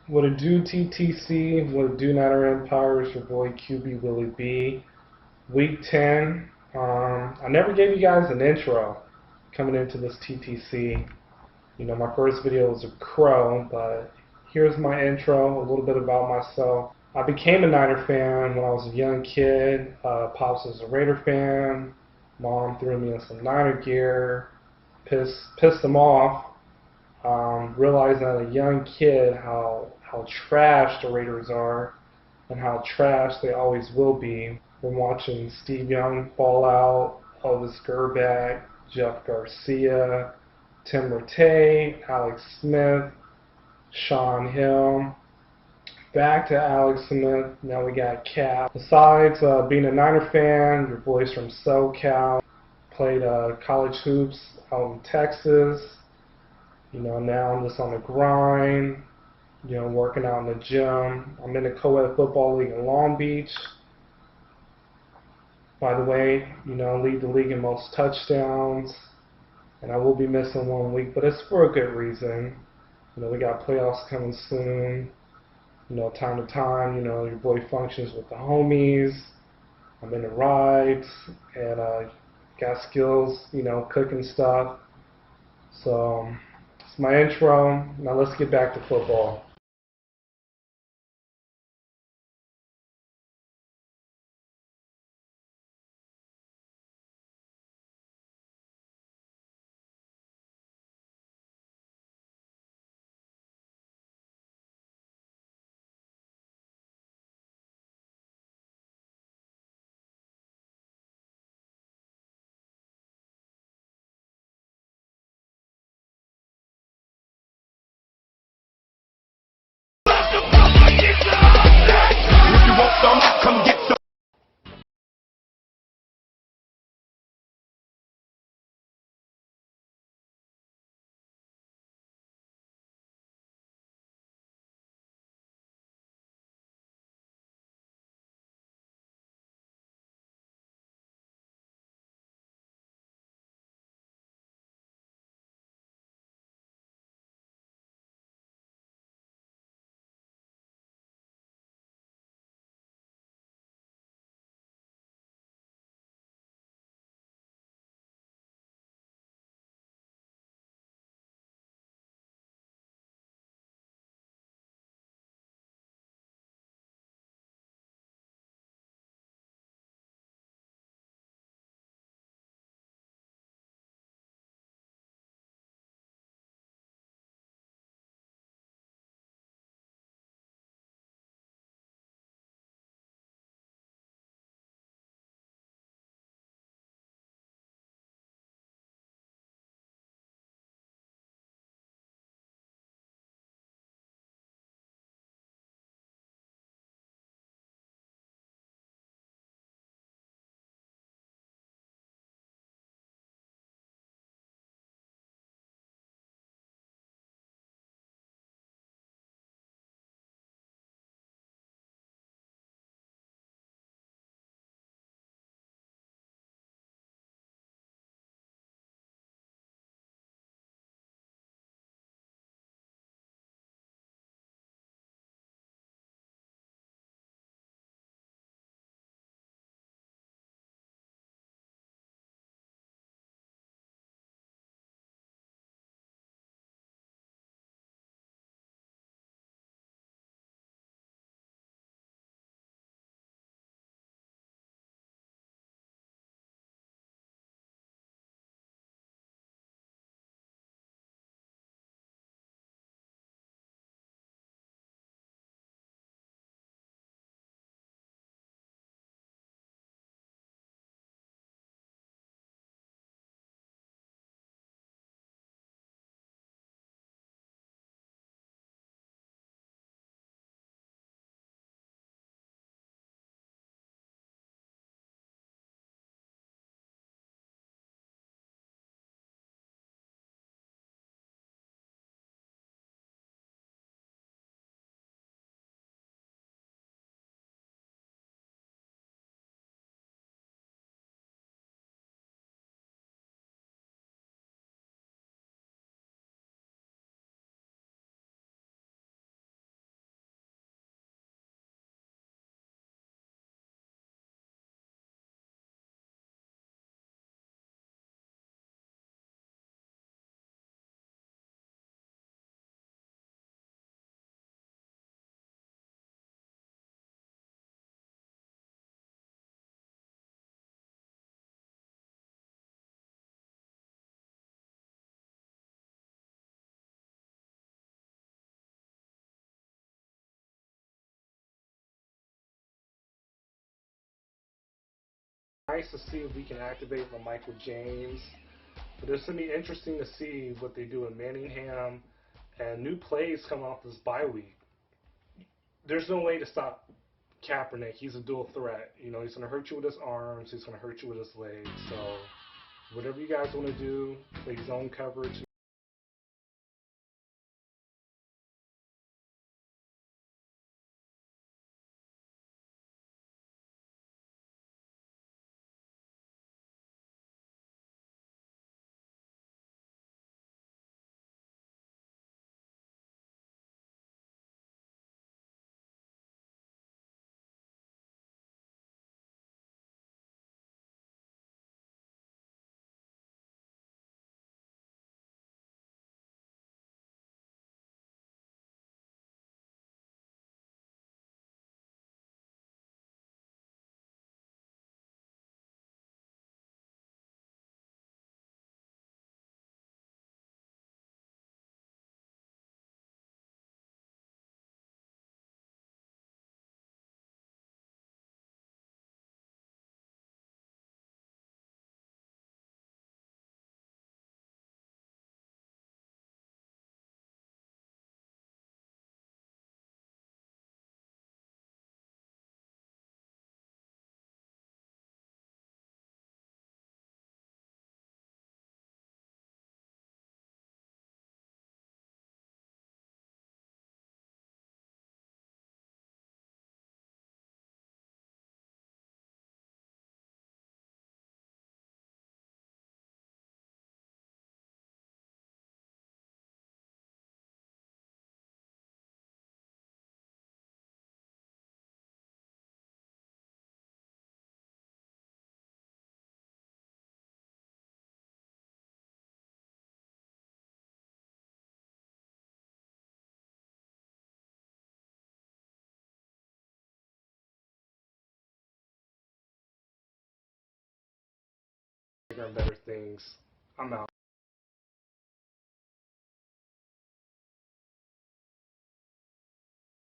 What it do, TTC? What it do, Niner Empire? It's your boy QB Willie B. Week 10. I never gave you guys an intro coming into this TTC. You know, my first video was a crow, but here's my intro, a little bit about myself. I became a Niner fan when I was a young kid. Pops was a Raider fan. Mom threw me in some Niner gear. Pissed them off. Realizing as a young kid how trash the Raiders are and how trash they always will be. From watching Steve Young fall out, Elvis Grbac, Jeff Garcia, Tim Rattay, Alex Smith, Sean Hill. Back to Alex Smith. Now we got Cap. Besides being a Niner fan, your boys from SoCal played college hoops out in Texas. You know, now I'm just on the grind, you know, working out in the gym. I'm in the co-ed football league in Long Beach. By the way, you know, I lead the league in most touchdowns, and I will be missing 1 week, but it's for a good reason. You know, we got playoffs coming soon. You know, time to time, you know, your boy functions with the homies. I'm in the rides, and got skills, you know, cooking stuff. So, it's my intro. Now let's get back to football. nice to see if we can activate the Michael James. But it's going to be interesting to see what they do in Manningham and new plays coming off this bye week. There's no way to stop Kaepernick. He's a dual threat. You know, he's going to hurt you with his arms. He's going to hurt you with his legs. So whatever you guys want to do, play zone coverage. Bigger and better things. I'm out.